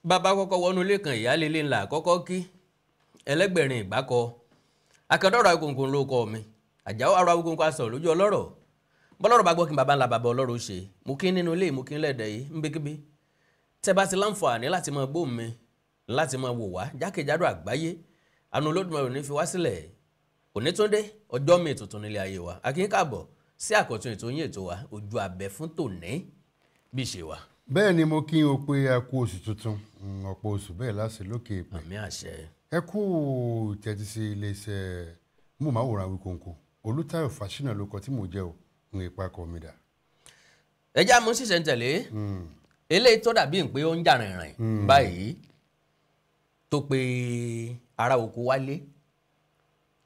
bàbá kọ́kọ́ wọnú ilé kan ìyá lélẹ̀ ńlá kọ́kọ́ kí ẹlẹ́gbẹ̀rin ìgbákọ akẹ́dọ̀rọ̀ Awikonko ló kọ́ mi Àjàó Aró Awikonko aṣọ lójú ọlọ́rọ̀ bọ́lọ́rọ̀ bá gbọ́ kí bàbá ńlá bàbá ọlọ́rọ̀ ṣe mú kí nínú ilé mú kí lẹ́dẹ̀ yìí ń békébé tẹ́ bá ti láǹfààní láti máa gbóhùn mi láti máa wò wá jákèjádò àgbáyé àánú Olódùmarè ní fi wá sílẹ̀ Onítúndé ọjọ́ mi tuntun nílé ayé wa a kí yín káàbọ̀ sí àkọ́tún ètò yín ètò wa ojú abẹ fún tòní bí ṣe wà. Bẹ́ẹ̀ ni mo kí n o pé a kú oṣù tuntun ọ̀pọ̀ oṣù bẹ́ẹ̀ láti lókè èpè. Àmì àṣẹ. Ẹ kú tẹ́tí sí iléeṣẹ́ móhùnmáwòrán Awikonko Olútáyọ̀ Fáṣínà ló kọ tí mò ń jẹ́ o ń ipa kọ mi dà. Ẹ já mú ṣiṣẹ́ ń tẹ̀lé eléyìí tó dàbí pé ó ń jà rìnrìn báyìí tó pe ará oko wálé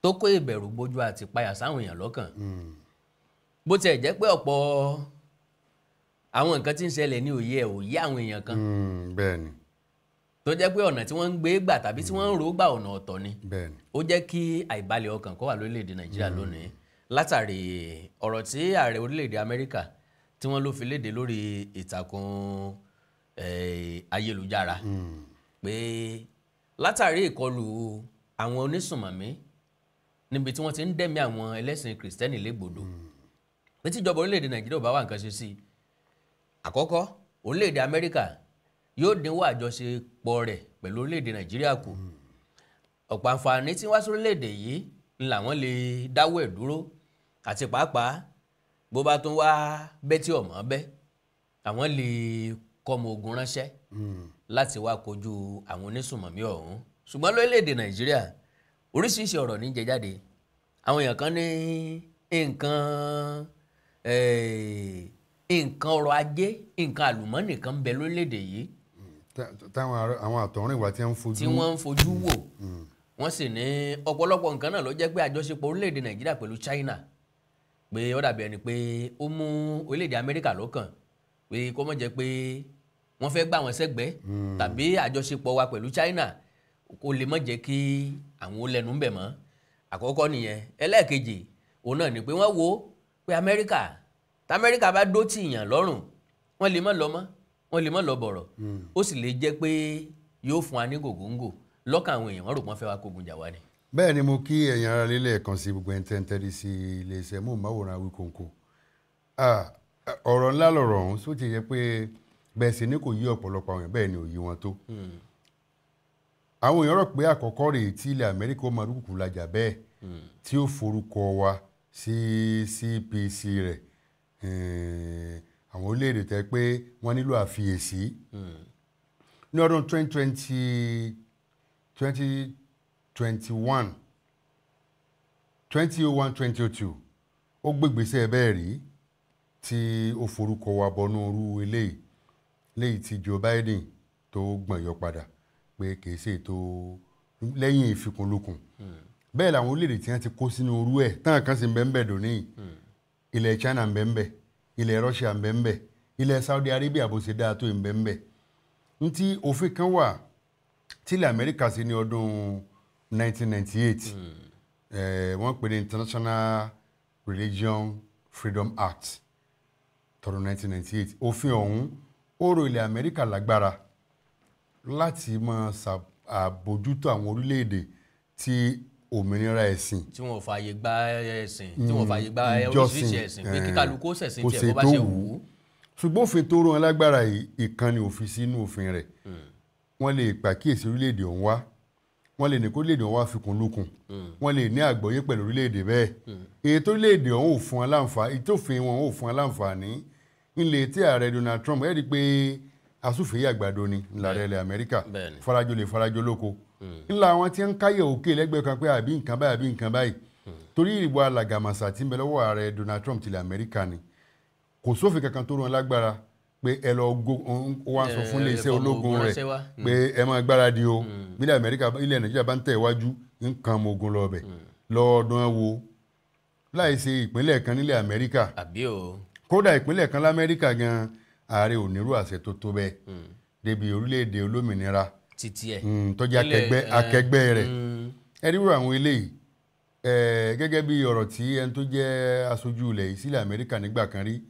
tó kó ìbẹ̀rù bójú àti páyà sáwọn èèyàn lọ́kàn bó tiẹ̀ jẹ́ pé ọ̀pọ̀ àwọn nǹkan tí ń ṣẹlẹ̀ ní òye àwọn èèyàn kan bẹ́ẹ̀ni tó jẹ́ pé ọ̀nà tí wọ́n ń gbé gbà tàbí tí wọ́n ń rò gbà ọ̀nà ọ̀tọ̀ ni bẹ́ẹ̀ni ó jẹ́ kí àìbalẹ̀ ọkàn kó wà lórílẹ̀‐èdè Nàìjíríà lónìí látàrí ọ̀rọ̀ tí ààrẹ orílẹ̀‐èdè Amẹ́ríkà tí wọ́n ló fi léde lórí ìtàkùn ayélujára pé látàrí ìkọlù àwọn onísùnmọ̀mí níbi tí wọ́n ti ń dẹ́mi àwọn ẹlẹ́sìn Kìrìsìtẹ́nì légbodò pé tíjọba orílẹ̀‐èdè Nàìjíríà ò bá wà nǹkan ṣe sí i àkọ́kọ́ orílẹ̀-èdè Amẹ́ríkà yóò dínwó àjọṣepọ̀ rẹ̀ pẹ̀lú orílẹ̀-èdè Nàìjíríà kù ọ̀pọ̀ àǹfààní tí wá sí orílẹ̀-èdè yìí ń làwọn lè dáwọ́ ẹ̀ dúró àti pàápàá bó bá tún wá bẹ́tí ọ̀mọ́ bẹ́ àwọn lè kọ́mọ ogun ránṣẹ́ láti wá kojú àwọn onísùnmọ̀mí ọ̀hún ṣùgbọ́n lórílẹ̀-èdè Nàìjíríà oríṣiríṣi ọ̀rọ̀ ní jẹ jáde àwọn èèyàn kan ní nǹkan ọrọ̀ ajé nǹkan àlùmọ́nì kan ń bẹ lórílẹ̀‐èdè yìí táwọn àwọn àtọ̀rìn wa tí wọ́n ń fojú wò wọ́n sì ní ọ̀pọ̀lọpọ̀ nǹkan náà ló jẹ́ pé àjọṣepọ̀ orílẹ̀‐èdè Nàìjíríà pẹ̀lú China pé ó dàbí ẹni pé ó mú orílẹ̀‐èdè Amẹ́ríkà lọ́kàn pé kó má jẹ́ pé wọ́n fẹ́ gbà wọ́n sẹ́gbẹ́ tàbí àjọṣepọ̀ wa pẹ̀lú China kó lè má jẹ́ kí àwọn ó lẹ́nu ń bẹ̀ mọ́ àkọ́kọ́ nìyẹn ẹlẹ́ẹ̀kejì òun náà ni pé wọ́n wo pé Amẹ́ríkà bá dó tì yàn lọ́rùn wọ́n lè má lọ mọ́ wọ́n lè má lọ bọ̀rọ̀ ó sì lè jẹ́ pé yóò fún wa ní gògóńgò lọ́kàn àwọn èèyàn wọ́n rò pọ́n fẹ́ wá kógun jà wá ni. Bẹ́ẹ̀ ni mo kí ẹ̀yin ará lélẹ̀ kan sí gbogbo ẹni tẹ́ntẹ́rì sí iléeṣẹ́ móhùnmáwòrán Awikonko ọ̀rọ̀ ńlá lọ̀rọ̀ ọ̀hún só ti yẹ pé bẹ́ẹ̀ sì ni kò yí ọ̀pọ̀lọpọ̀ àwọn bẹ́ẹ̀ ni ò yí wọn tó. Àwọn èèyàn rò pé àkọ́kọ́ rèé tí ilẹ̀ Amẹ́ríkà ó máa dúkùú lajà bẹ́ẹ̀ tí ó forúkọ wa sí CPC rẹ̀ àwọn orílẹ̀-èdè tẹ́ pé wọ́n nílò àfiyèsí ní ọdún 2021-2002 ó gbégbèsè bẹ́ẹ̀ rí tí ó forúkọ wa bọnú orú eléyìí tí Joe Biden tó gbọ̀n yọ padà pé kìí ṣe ètò lẹ́yìn ìfikùnlukùn bẹ́ẹ̀ làwọn orílẹ̀-èdè tí wọ́n ti kó sínú orú ẹ̀ tán kan sì ń bẹ ń bẹ dòní ilẹ̀ China ń bẹ ń bẹ ilẹ̀ Russia ń bẹ ń bẹ ilẹ̀ Saudi Arabia bó ṣe dáa tó ń bẹ ń bẹ ntí òfin kan wà tílẹ̀ Amẹ́ríkà sí ní ọdún 1998 wọ́n pè ní International Religion Freedom Act tọdún 1998 òfin ọ̀hún ó rọ̀ ilẹ̀ Amẹ́ríkà lágbára láti máa ṣàbójútó àwọn orílẹ̀-èdè tí òmìnira ẹ̀sìn tí wọ́n fààyè gba ẹ̀sìn tí wọ́n fààyè gba oríṣiríṣi ẹ̀sìn pé kíkálukú ó ṣẹ̀sìn tiẹ̀ bó bá ṣe wù ú. ṣùgbọ́n òfin tó rán alágbára yìí ìkànnì òfin sínú òfin rẹ̀ wọ́n lè pàkíyèsí orílẹ̀-èdè ọ̀hún wá wọ́n lè ní kó orílẹ̀-èdè ọ̀hún wá fikùn lukùn wọ́n lè ní àgbọ́yé pẹ̀lú orílẹ̀-èdè bẹ́ẹ̀ èyí tó orílẹ̀-èdè ọ̀hún ò fún aláǹfààní ìtòfin wọn ò fún aláǹfààní ilé tí ààrẹ Donald Trump ẹ̀ rí i pé asúfèé àgbàdo ni ńlárẹ̀ ilẹ̀ Amẹ́ríkà farajọ lè farajọ lóko ńlá àwọn tí ń káyọ̀ òkè lẹ́gbẹ̀ẹ́ kan pé àbí nǹkan báyìí torí ìbò alàgàmàsà tí ń bẹ lọ́wọ́ ààrẹ Donald Trump tilẹ̀ Amẹ́ríkà ni kò sófin kankan tó rán lágbára pé ẹ lọ wá sọ fún iléeṣẹ́ ológun rẹ̀ pé ẹ máa gbáradì o bílẹ̀ Amẹ́ríkà ilẹ̀ Nàìjíríà bá ń tẹ̀ iwájú nǹkan ọmọ ogun lọ bẹ̀ lọ́ọ̀dún wo láì ṣe ìpínlẹ̀ kan nílẹ̀ Amẹ́ríkà kódà ìpínlẹ̀ kan l'Amẹ́ríkà gan ààrẹ ò nírú àṣẹ tó tó bẹ́ẹ̀ débi orílẹ̀-èdè olómìnira títí ẹ̀ tọ́jú akẹgbẹ́ rẹ̀ ẹ̀ríwò àwọn eléyìí gẹ́gẹ́ bí ọ̀rọ̀ tí ẹni tó jẹ́ aṣojú ilẹ̀ yìí sílẹ̀ Amẹ́ríkà nígbà kan rí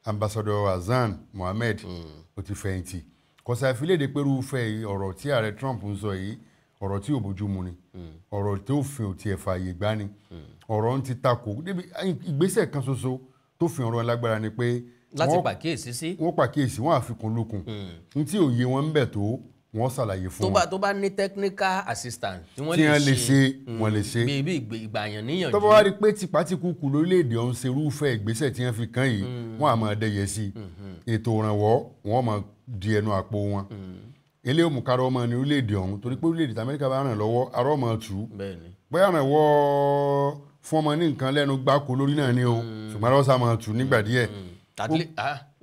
ambassador Hassan Mohammed ó ti fẹ̀yìntì kọ̀sà ìfiléde pẹ̀lú fẹ́ ọ̀rọ̀ tí ààrẹ Trump ń sọ yìí ọ̀rọ̀ tí ò bójúmu ni ọ̀rọ̀ tí òfin ò tiẹ̀ fààyè gbà ni ọ̀rọ̀ ń ti takò débi ìgbésẹ̀ kan ṣoṣo tó fi ọ̀rọ̀ lágbára ni pé láti pàkíyèsí sí. wọ́n pàkíyèsí wọ́n àfikún lókun ní tí òye wọn ń bẹ̀ tó wọ́n ṣàlàyé fún wọn. tó bá ní technical assistant tí wọ́n lè ṣe bí ìgbàyàn níyànjú. tó bá wá rí pé tipátikúkú lórílẹ̀‐èdè ọ̀hún ṣe irúfẹ́ ìgbésẹ̀ tí wọ́n fi kàn yìí wọ́n á máa dẹ́yẹ sí ètò ìrànwọ́ wọ́n máa di ẹnu àpò wọn. eléyìí mú kárọ̀ ọmọ ní orílẹ̀‐èdè ọ̀hún torí pé orílẹ̀‐èdè tí Amẹ́ríkà bá ràn lọ́wọ́ arọ́ ọmọ tù ú bóyá rànwọ́ fún ọmọ ní nǹkan lẹ́nu gbáko lórí náà ni o ṣùgbọ́n arọ́ sá máa tù nígbà díẹ̀.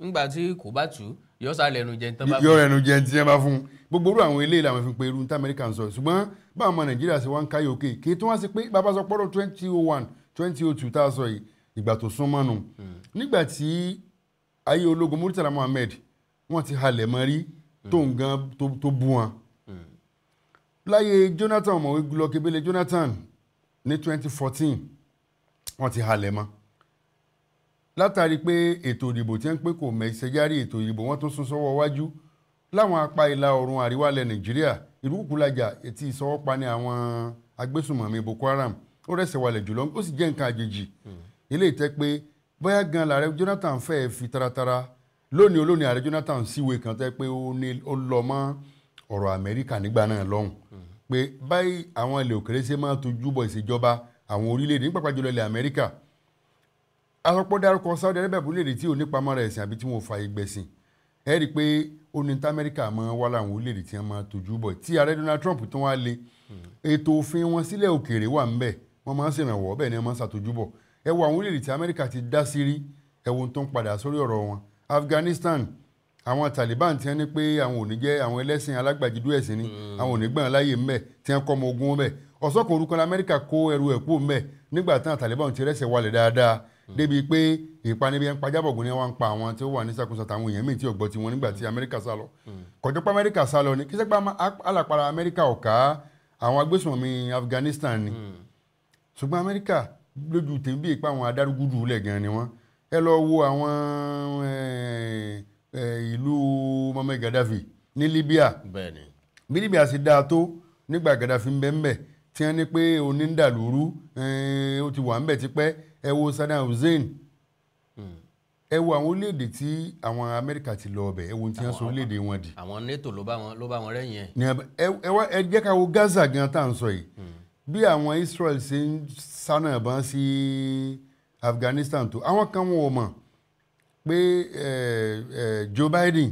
nígbà tí kò bá tù yóò sá lẹ́nu jẹ tí wọ́n bá fún gbogbo orú àwọn eléyìí làwọn fi pe irú tí Amẹ́ríkà ń sọ ṣùgbọ́n báwọn ọmọ Nàìjíríà ṣe wá ń káyọ̀ òkè kí tó wá sí pé bàbá sọ pọ́rọ̀ 2001 2002 tá a sọ yìí ìgbà tó sún mọ́nu nígbà tí ayé ológun Murtala Muhammed wọ́n ti halẹ̀ mọ́ rí tó ń gan tó bú wọn láyé Jonathan ọ̀mọ̀wé Goodluck Ebele Jonathan ní 2014 wọ́n ti halẹ̀ mọ́ látàrí pé ètò ìdìbò tí wọ́n ń pè kò mẹ́sẹ̀járí ètò ìdìbò wọ́n tó sún sọ́wọ́ wájú láwọn apá ìlà oòrùn àríwá ilẹ̀ Nàìjíríà ìrúkúlájà etí ìsọwọ́pa ní àwọn agbésùnmọ̀mí Boko Haram ó rẹ̀sẹ̀ walẹ̀ jùlọ ó sì jẹ́ nǹkan àjèjì ilé ìtẹ́ pé bóyá gan lààrẹ Jonathan fẹ́ fi taratara lónìí olónìí ààrẹ Jonathan síwèé kan tẹ́ pé ó lọ mọ́ ọ̀rọ̀ Amẹ́ríkà nígbà náà lọ́hùn pé báyìí àwọn ilẹ̀ òkèrè ṣe máa tójú bọ̀ ìṣèjọba àwọn orílẹ̀-èdè nípa pàjùlọ ilẹ̀ Amẹ́ríkà àsọpọ̀ dárúkọ Saudi Arabia orílẹ̀-èdè tí ò ní pamọ́ rẹ̀ ẹ̀sìn àbí tí wọ́n fààyè gbẹ̀sìn ẹ rí i pé ó ní tí Amẹ́ríkà máa wá láwọn orílẹ̀-èdè tí wọ́n máa tójú bọ̀ tí ààrẹ Donald Trump tó wá lé ètò òfin wọn sílẹ̀ òkèèrè wà ńbẹ̀ wọ́n máa ń ṣèrànwọ́ bẹ́ẹ̀ ni wọ́n máa ń ṣàtójú bọ̀ ẹ wo àwọn orílẹ̀-èdè tí Amẹ́ríkà ti dá sí rí ẹ wo tó ń padà sórí ọ̀rọ̀ wọn Afghanistan àwọn Taliban tí wọ́n ní pé àwọn ò ní jẹ́ àwọn ẹlẹ́sìn alágbàjìdú ẹ̀sìn ni àwọn ò ní gbọ́n láyè ńbẹ̀ tí wọ́n kọ́ ọmọ ogun ńbẹ̀ ọ̀sọ́kan orúkọ Amẹ́ríkà kó ẹrù ẹ̀ kú ńbẹ̀ nígbà tí Taliban ti rẹ́sẹ̀ walẹ̀ dáadáa débi pé ìpanibi ń pajàbọ̀gùn ni wọ́n ń pa àwọn tí ó wà ní ṣàkóso àtàwọn èèyàn míì tí ò gbọ́ tiwọn nígbà tí Amẹ́ríkà sá lọ kọjọ́ pé Amẹ́ríkà sá lọ ni kí sẹ́pà alàpàrà Amẹ́ríkà ọ̀ká àwọn agbésùnmọ̀mí Afghanistan ni ṣùgbọ́n Amẹ́ríkà lójú tèmi bí ipa àwọn adárúgúdù lẹ̀ gan ni wọ́n ẹ lọ wo àwọn ìlú Muammar Gaddafi ní Libya bí Libya ṣe dáa tó nígbà Gaddafi ń bẹ́ẹ̀ tí wọ́n ní pé onídàlúrú ó ti wà ń bẹ̀ tipẹ́ ẹ wo Saddam Hussein ẹ wo àwọn orílẹ̀-èdè tí àwọn Amẹ́ríkà ti lọ ọbẹ̀ ẹ wo tí wọ́n sọ orílẹ̀-èdè wọn di. àwọn NATO ló bá wọn rẹ́yìn ẹ̀. ẹ jẹ́ ká wo Gaza gan tá à ń sọ yìí bí àwọn Israel ṣe ń sáná ìbọn sí Afghanistan tó àwọn kan wọn ò mọ̀ pé Joe Biden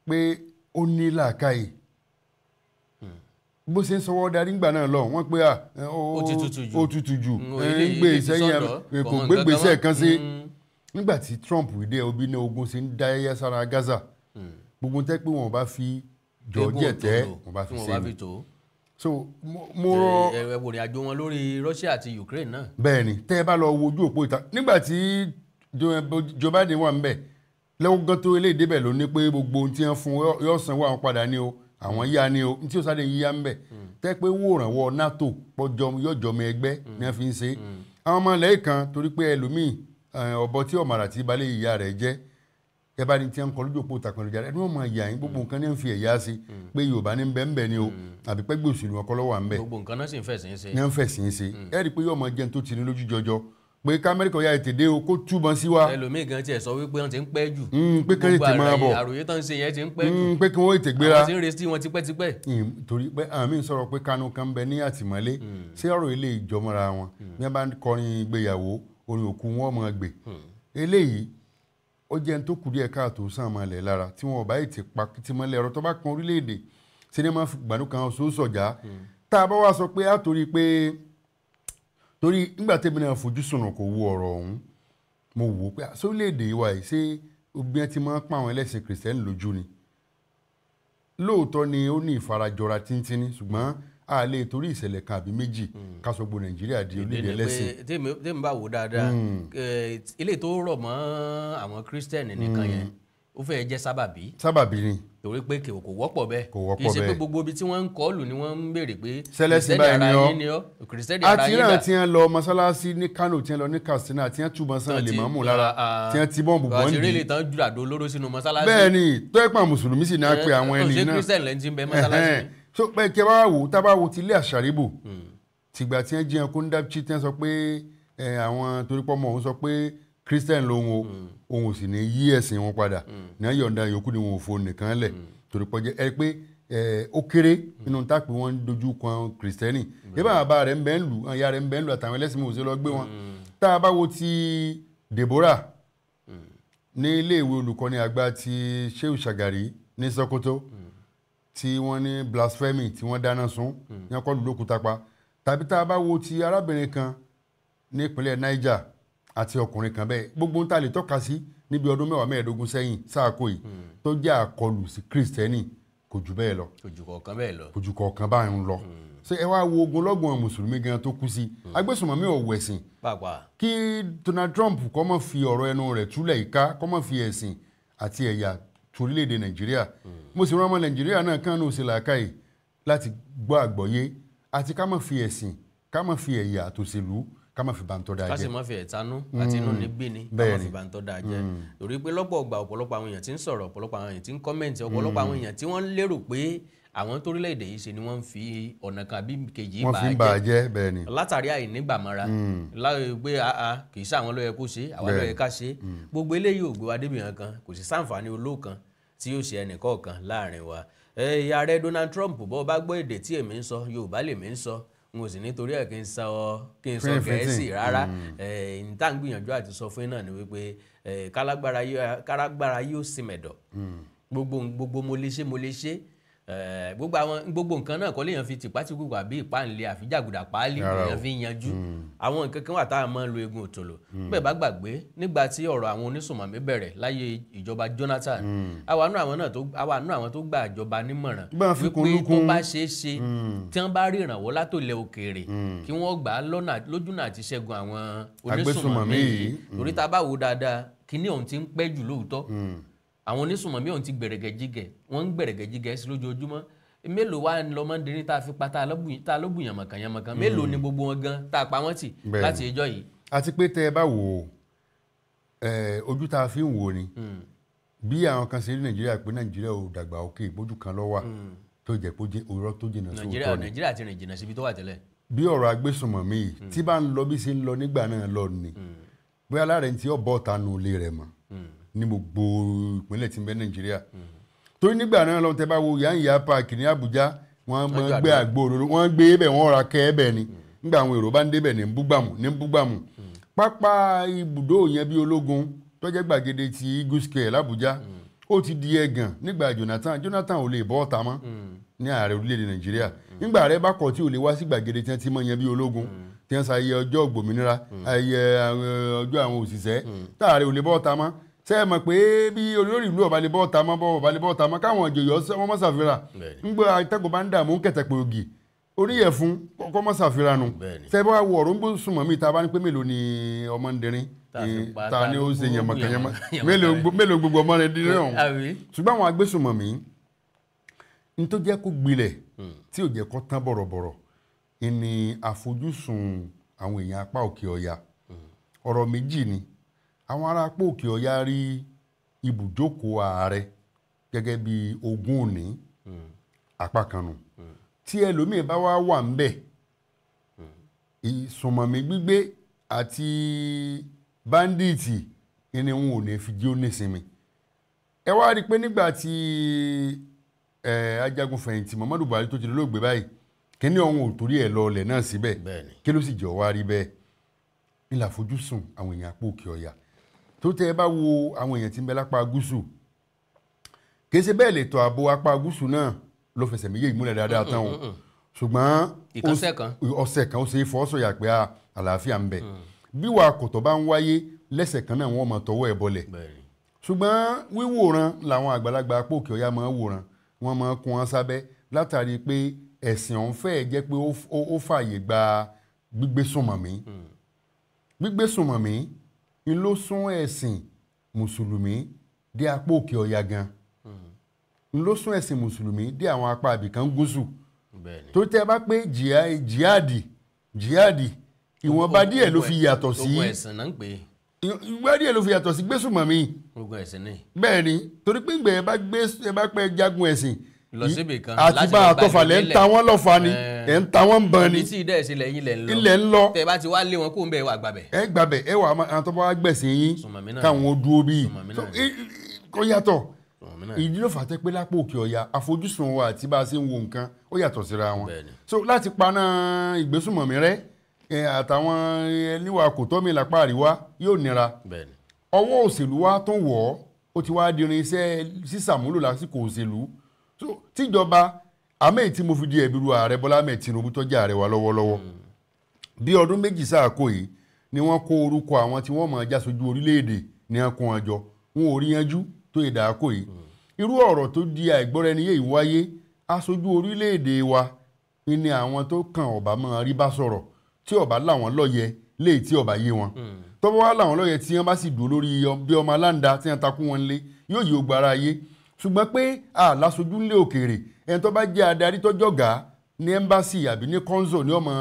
pé ó ní làákàyè bó ṣe ń sọwọ́ darí ńgbà náà lọ wọ́n pé ó tutù jù ń gbé ìṣẹ́yìn kò gbé gbèsè kan sí nígbà tí Trump dé obi ní ogun ṣe ń dá ẹyẹ sára Gaza gbogbo tẹ́ pé wọ́n bá fi jọ̀ọ́jẹ̀ tẹ́ wọ́n bá fi ṣe ni so mo rọ ẹ̀wòrìn àjò wọn lórí Russia àti Ukraine náà. bẹ́ẹ̀ni tẹ́ ẹ bá lọ wojú òpó ìta nígbà tí Joe Biden wà ń bẹ̀ lẹ́wọ́n gan tó eléyìí débẹ̀ ló ní pé gbogbo ohun tí wọ́n fún yóò sanwó àwọn padà ní o àwọn yíya ni o tí ó sáré yíya ń bẹ̀ tẹ́ pé wòrànwọ́ NATO yọjọmọ ẹgbẹ́ ni wọ́n fi ń ṣe àwọn ọmọ ilẹ̀ kan torí pé ẹlòmíì ọ̀bọ tí ọ̀màrà tí balẹ̀ ìyá rẹ̀ jẹ́ ẹ bá ní tí wọ́n kọ́ lójú òpó ìtàkùn ìjà ẹni wọ́n máa yà yín gbogbo nǹkan ní ń fi ẹ̀yà sí pé Yorùbá ní bẹ́ẹ̀ ń bẹ́ẹ̀ ni o àbí pẹ́gbẹ́ òṣèlú wọn kọ́ lọ́wọ́ à ń bẹ̀ gbogbo nǹkan náà sì ń fẹ̀sìn ṣe ní ń fẹ̀sìn ṣe ẹ rí i pé yóò máa jẹun tó ti ní lójú jọjọ pé kámẹ́ríkà ya ètè dé o kó túbọ̀ sí wa. ẹlòmíì gan tiẹ̀ sọ wípé wọ́n ti ń pẹ́ jù pé kí wọ́n ti máa bọ̀ àròyé tán ṣe yẹn ti ń pẹ́ jù pé kí wọ́n ètè gbéra àwọn ti ń retí wọn tipẹ́tipẹ́. torí pé àmì ń sọ̀rọ̀ pé Kanu kan bẹ ní àtìmọ́lé ṣé ọ̀rọ̀ ilé ìjọmọ́ra wọn bí wọ́n bá ń kọrin ìgbéyàwó orin òkú wọn mọ̀ gbé eléyìí ó jẹ́ ní tó kù díẹ̀ káàtó sàn máa lẹ̀ lára tí wọn ò bá ètè pa tí mọ́lẹ̀ ọ̀rọ̀ tó bá kan orílẹ̀-èdè sinimá gbàdúrà kan sóòsọ̀já tá a bá wá sọ pé á torí pé torí nígbà tẹ́bi náà fojú sùnà kò wo ọ̀rọ̀ ọ̀hún mo wò ó pé sórílẹ̀-èdè wa yìí ṣé obìnrin ti máa ń pa àwọn ẹlẹ́sìn kìrìsìtẹ́nì lójú ni lóòótọ́ ni ó ní ìfarajọra tíntínní ṣùgbọ́n a lè torí ìṣẹ̀lẹ̀ kan àbí méjì ká sọ gbogbo Nàìjíríà di orílẹ̀-èdè ẹlẹ́sìn. tèmi bá wò dáadáa ilé tó rọ̀ mọ́ àwọn kírísítẹ́nì nìkan yẹn ó fẹ́ jẹ́ sábàbí. sábàbí ni. torí pé kò wọ́pọ̀ bẹ́ẹ̀. kò wọ́pọ̀ bẹ́ẹ̀. kì í ṣe pé gbogbo ibi tí wọ́n ń kọlù ni wọ́n ń béèrè pé sẹ́lẹ̀sì báyìí ni ọ́ kìrìsìtẹ́nì ara yín dà. àti náà tí wọ́n lọ mọ́sálásí ní Kano tí wọ́n lọ ní Katsina tí wọ́n túbọ̀ sàn lè mọ́mù lára tí wọ́n ti bọ́ǹbù bọ́ǹdì. àti rélé tán jù àdó olóró sínú mọ́sálásí. bẹ́ẹ̀ ni tó ẹ̀ pa mùsùlùmí sì náà pé àwọn ẹni náà. ṣé kírísítẹ́nì lẹ́ni tí ń bẹ mọ́sálásí. so pé kí ẹ bá wò tá a bá wo ti ilé àṣàríbù tìgbà tí wọ́n jiyàn kó ń dábìtì tí wọ́n sọ pé àwọn torípọ̀ mọ́ òun sọ pé kírísítẹ́nì lòun òun ò sì ní yí ẹ̀sìn wọn padà ní ayọ̀ǹda yòókù ni wọn ò fo nìkan lẹ̀ torípọ̀ jẹ́ ẹ pé ó kéré nínú tápì wọn dojú kan kírísítẹ́nì yẹ́bà bàbá rẹ̀ ń bẹ́ ń lù ìyá rẹ̀ ń bẹ́ ń lù àtàwọn ẹlẹ́sìn mi ò sí lọ gbé wọn tá a bá wo ti Deborah ní iléèwé olùkọ́ni àgbà ti Shehu Shagari ní Sokoto tí wọ́n ní blasphemy tí wọ́n dáná sun ní wọ́n kọ́ lù lókùúta pa tàbí tá a bá wo ti arábìnrin kan ní ìpínlẹ̀ Niger àti ọkùnrin kan bẹ́ẹ̀ gbogbo ń ta lè tọ́ka sí níbi ọdún 10-15 sẹ́yìn sáàkó yìí tó jẹ́ àkọlù sí kírísítẹ́nì kò jù bẹ́ẹ̀ lọ. kò jù kọ̀ọ̀kan bẹ́ẹ̀ lọ. kò jù kọ̀ọ̀kan báyìí ń lọ. ṣé ẹ wá wo ogunlọ́gbọ̀n mùsùlùmí gan tó kú sí agbésùnmọ̀mí ọ̀wọ̀ ẹ̀sìn. kí Donald Trump kó má fi ọ̀rọ̀ ẹnu rẹ̀ túlẹ̀ ìka kó má fi ẹ̀sìn àti ẹ̀yà torílẹ̀-èdè Nàìjíríà. mo sì rán ọmọ Nàìjíríà náà kán ní òsì làákàyè láti gbọ́ àgbọ́yé àti ká má fi ẹ̀sìn ká má fi ẹ̀yà àtòṣèlú ká má fi bàǹtọ́ dáa jẹ́. ká sì má fi ẹ̀tanú àti inú níbí ni ká má fi bàǹtọ́ dáa jẹ́. torí pé lọ́pọ̀ ọgbà ọ̀pọ̀lọpọ̀ àwọn èèyàn tí ń sọ̀rọ̀ ọ̀pọ̀lọpọ̀ àwọn èèyàn tí ń kọ́mẹ̀ntì ọ̀pọ̀lọpọ̀ àwọn èèyàn tí wọ́n lérò pé àwọn torílẹ̀-èdè yìí ṣe ni wọ́n ń fi ọ̀nà kan àbí kejì bà á jẹ́ bẹ́ẹ̀ ni. látàrí àìnígbàmọ́ra láwọn pé kì í ṣàwọn ló yẹ kó ṣe àwọn ló yẹ ká ṣe gbogbo eléyìí ò gbé wa débi yẹn kan kò sì sáǹfààní olóòkan tí yóò ṣe ẹnìkọ̀ọ̀kan láàrin wa. ààrẹ Donald Trump bó bá gbọ́ èdè tí èmi ń sọ Yorùbá lèmi ń sọ n ò sì nítorí ẹ̀ kí n sọ Gẹ̀ẹ́sì rárá n tá à ń gbìyànjú àti sọ fún yín náà ni wípé kálágbára yóò sì mẹ̀dọ̀ gbogbo mo lè ṣe gbogbo nǹkan náà kọ́ léèyàn fi tìpátìkù àbí ìpáǹlẹ̀ àfijàgùdà páálí èèyàn fi yanjú àwọn nǹkan kan wà tá a máa ń lo egun òtòlò bẹ́ẹ̀ bá gbàgbé nígbà tí ọ̀rọ̀ àwọn onísùnmọ̀mí bẹ̀rẹ̀ láyé ìjọba Jonathan àwa nú àwọn tó gba ìjọba nímọ̀ràn wípé tó bá ṣeé ṣe tí wọ́n bá rí ìrànwọ́ látòlẹ̀ òkèèrè kí wọ́n gbà á lójúnà àti ṣẹ́gun àwọn onísùnmọ̀mí yìí torí tá a bá wò dáadáa kíní ọ̀hún ti ń pẹ́ jù lóòótọ́ àwọn onísùnmọ̀mí ọ̀hún ti gbẹ̀rẹ̀gẹ̀jigẹ̀ wọ́n ń gbẹ̀rẹ̀gẹ̀jigẹ̀ sí lójoojúmọ́ mélòó wá ń lọ mọ́ndínrín tá a fi pa tá a lóbùn yànmọ̀kàn mélòó ni gbogbo wọn gan tá a pa wọ́n tì láti ẹjọ́ yìí. àti pé tẹ ẹ bá wò ó ojú tá a fi ń wò ni bí àwọn kan ṣe rí Nàìjíríà pé Nàìjíríà ò dàgbà òkè ìbójú kan lọ́wọ́ tó jẹ́ pé òwúrọ̀ tó jìnnà sóòótọ́ ni Nàìjíríà ti rìn jìnnà síbi tó wà tẹ́lẹ̀. bí ọ̀rọ̀ agbésùnmọ̀mí yìí tí bá ń lọ bí ṣe ń lọ nígbà náà lọ ni bóyá lára ẹni tí ó bọ́ ọ̀tá nù ilé rẹ̀ mọ́ ní gbogbo ìpínlẹ̀ tí ń bẹ Nàìjíríà torí nígbà náà lọ́wọ́ tẹ́ bá wo Yanya Park ní Àbújá wọ́n máa gbé àgbo òróró wọ́n gbé ebẹ̀ wọ́n ra kẹ́ ebẹ̀ ni nígbà àwọn èrò bá ń débẹ̀ ní búgbàmù pápá ibùdó yẹn bí ológun tó jẹ́ gbàgede ti Eagle Square l'Àbújá ó ti di ẹ̀gàn nígbà Jonathan ò lè bọ́ ọ̀tá mọ́ ní ààrẹ orílẹ̀-èdè Nàìjíríà nígbà rẹ̀ bá kọ̀ tí ò lè wá sí gbàgede tí wọ́n ti mọ̀ yẹn bí ológun tí wọ́n ṣayẹyẹ ọjọ́ ògbòmìnira ayẹyẹ ọjọ́ àwọn òṣìṣẹ́ táàrẹ ò lè bọ́ ọ̀tá mọ́ ṣe é mọ̀ pé bí olórí ìlú ọba lè bọ́ ọ̀tá mọ́ káwọn ìjòyè ọmọ ṣàfihàn ńgbọ́ atẹ́gùn bá ń dààmú kẹ̀tẹ̀pẹ̀ ògì orí ẹ̀ fún kọ́kọ́ mọ́ ṣàfihàn nù ṣe bá wọ ọ̀rọ̀ ń gbó sùnmọ́ mi ta bá ní pé mélòó ni ọmọ ń dẹrin ta ni ó ṣe yànmọ̀kànyànmọ̀ mélòó gbogbo ọmọ rẹ̀ dín náà ṣùgbọ́n àwọn agbésùnmọ̀ mi ní tó jẹ́ kó gbilẹ̀ tí ò jẹ́ kó tán bọ̀rọ̀bọ̀rọ̀ ni àfojúsùn àwọn èèyàn apá òkè ọya ọ̀rọ̀ méjì ni àwọn ará apá òkè ọya rí ibùjókòó ààrẹ gẹ́gẹ́ bí ogún òní apá kan nù tí ẹlòmíì bá wà ń bẹ̀ ìsùnmọ̀mí gbígbé àti báńdíìtì ni wọn ò ní fi jí ó nísinmi ẹ wá rí i pé nígbà tí ajagun fẹ̀yìntì Muhammadu Buhari tó ti lóògbé báyìí kíní ọ̀hún ò torí ẹ̀ lọ ọlẹ̀ náà síbẹ̀ kí ló sì jẹ́ wá rí bẹ́ẹ̀ ńlá fojúsùn àwọn èèyàn apá òkè ọya tó tẹ́ ẹ bá wo àwọn èèyàn tí ń bẹ lápá gúúsù kì í ṣe bẹ́ẹ̀ lè tọ́ ààbò apá gúúsù náà ló fẹsẹ̀ méjèèjì múlẹ̀ dáadáa tán o ṣùgbọ́n ọ̀sẹ̀ kan ó ṣe é fọ́ sọ̀yà pé àlàáfíà ń bẹ bí wàá kòtò bá ń wáyé lẹ́sẹ̀ kan náà wọ́n máa tọwọ́ ẹ̀ bọlẹ̀ ṣùgbọ́n wíwòran làwọn àgbàlagbà apá òkè ọya máa wòran wọ́n máa kún wọn sábẹ́ látàrí pé ẹ̀sìn ọ̀hún fẹ́ẹ̀ jẹ́ pé ó fààyè gba gbígbé sùnmọ̀mí ń ló sún ẹ̀sìn mùsùlùmí dé apá òkè ọ̀yà gan n ló sún ẹ̀sìn mùsùlùmí dé àwọn apá àbìkan gúúsù tó tẹ́ bá pé jihadi ìwọ̀nba díẹ̀ ló fi yàtọ̀ sí ogun ẹ̀sìn náà ń pè é. ìwọ̀nba díẹ̀ ló fi yàtọ̀ sí gbésùmọ̀mí. ogun ẹ̀sìn ni. bẹ́ẹ̀ ni torí pé ìgbẹ́ ẹ bá pẹ́ jagun ẹ̀sìn lọ síbi kan àti bá àtọ́fà lẹ́ ń ta wọ́n lọ́fà ni ẹ̀ ń ta wọ́n ń ban ni. ibi tí ìdá ẹ̀sìn lẹ́yìn ilẹ̀ ń lọ. tẹ́ bá ti wá lé wọn kó ń bẹ̀ wà gbàbẹ̀. ẹ gbàbẹ̀ ẹ wà àwọn tó bá wá gbẹ̀sìn yín káwọn dúró bíi kó yàtọ̀ ìdí ló fà tẹ́ pé lápò òkè ọ̀yà àfojúsùn wa àti bá a ṣe ń wo nǹkan ó yàtọ̀ síra wọn. so láti paná ìgbésùmọ̀mí rẹ àtàwọn ẹniwà kò tọ́ mi lápá àríwá yóò nira. ọwọ́ òṣèlú wa tó wọ̀ ọ́ ó ti wá dirin iṣẹ́ sísàmúlò lásìkò òṣèlú. so tíjọba àmì tí mo fi di ẹ̀bìrú ààrẹ Bọ́lá Ahmed Tinubu tó jẹ́ ààrẹ wa lọ́wọ́lọ́wọ́ bí ọdún méjì sáàkó yìí ni wọ́n kó orúkọ àwọn tí wọ́n máa jásojú orílẹ̀-èdè ní wọ́n kó wọn jọ wọn ò rí yanjú tó ìdàkó yìí irú ọ̀rọ̀ tó di àìgbọ́ra-ẹni-yé yìí wáyé aṣojú orílẹ̀-èdè wa ni àwọn tó kàn ọ̀bà máa rí bá sọ̀rọ̀ tí ọ̀bà làwọn lọ́yẹ léyìí tí ọ̀bà yé wọn tọ́wọ́ wá làwọn lọ́yẹ tí wọ́n bá sì dúró lórí bí ọmọ aláǹda tí wọ́n takú wọn lé yóò yí ogbà ara ayé ṣùgbọ́n pé láṣojú ńlẹ̀ òkèèrè ẹni tó bá jẹ́ adarí tọ́jọ́gà ní ẹ́mbásì àbí ní kọ́ńsọ̀ ní ọmọ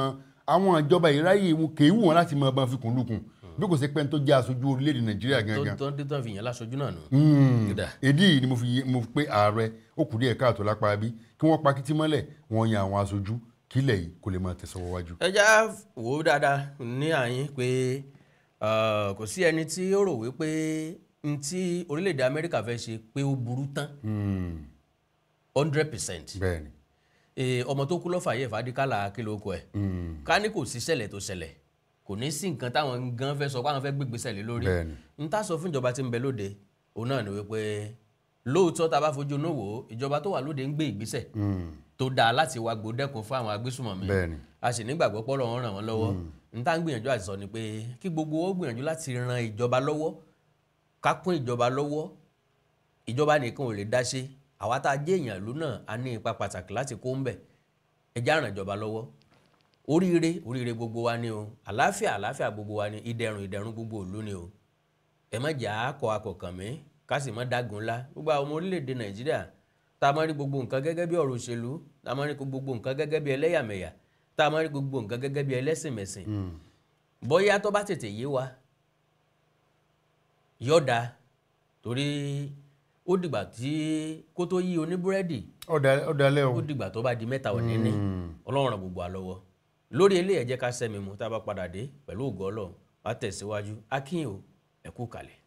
àwọn ìjọba ìráyè kèé wù wọn láti mọ ọba fikùn lukùn bí kò sí pé tó jẹ́ aṣojú orílẹ̀-èdè Nàìjíríà gangan. tó fi yàn láṣojú náà nù. èdè ni mo fi pé ààrẹ ó kù díẹ̀ káàtó lápá bí kí wọ́n pa kìtì mọ́lẹ̀ wọ́n yan àwọn aṣojú kílẹ̀ yìí kò lè máa tẹ̀sọ́wọ́ wájú. ẹ já wò ó dáadáa ní àyín pé kò sí ẹni tí ó rò wípé n tí orílẹ̀-èdè Amẹ́ríkà fẹ́ ṣe pé ó burú tán 100%. bẹ́ẹ̀ni. ọmọ tó kú lọ́fà yẹ fàdíkàlà kí ló kọ ẹ̀ ká ní kò sí ṣẹlẹ̀ tó ṣẹlẹ̀ kò ní sí nǹkan táwọn gan fẹ́ sọ pé àwọn fẹ́ gbégbèsè lé lórí n tá sọ fún ìjọba tí ń bẹ lóde òun náà ni wípé lóòótọ́ tá a bá fojú inú wò ó ìjọba tó wà lóde ń gbé ìgbésẹ̀ tó dáa láti wá gbòdẹ́kun fún àwọn agbésùmọ̀mí a sì nígbàgbọ́ pé Ọlọ́run ràn wọ́n lọ́wọ́ n tá ń gbìyànjú àti sọ ni pé kí gbogbo ó gbìyànjú láti ran ìjọba lọ́wọ́ ká kún ìjọba lọ́wọ́ ìjọba nìkan ò lè dá ṣe àwa tá a jẹ́ èèyàn ìlú náà a ní ipa pàtàkì láti kó ń bẹ̀ ẹjá ràn ìjọba lọ́wọ́ oríire gbogbo wa ni o àlàáfíà gbogbo wa ni ìdẹ̀rùn gbogbo ìlú ni o ẹ má jà á kọ akọ̀kàn mí ká sì má dágun ńlá gbogbo àwọn ọmọ orílẹ̀-èdè Nàìjíríà tá a máa rí gbogbo nǹkan gẹ́gẹ́ bí ọ̀rọ̀ òṣèlú tá a máa rí gbogbo nǹkan gẹ́gẹ́ bí ẹlẹ́yàmẹ̀yà tá a máa rí gbogbo nǹkan gẹ́gẹ́ bí ẹlẹ́sìnmẹ̀sìn bóyá tó bá tètè yé wa yọ̀ọ̀dà torí ó dìgbà tí kó tó yí oníbúrẹ́dì ọ̀dàlẹ́ o ó dìgbà tó bá di mẹ́ta òní ní Ọlọ́run ràn gbogbo àlọ́wọ́ lórí ilé ẹ jẹ́ ká sẹ́mi mu tá a bá padà dé pẹ̀lú ògo Ọlọ́run wá tẹ̀síwájú akínyìn o ẹ kú kalẹ̀.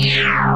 Yeah.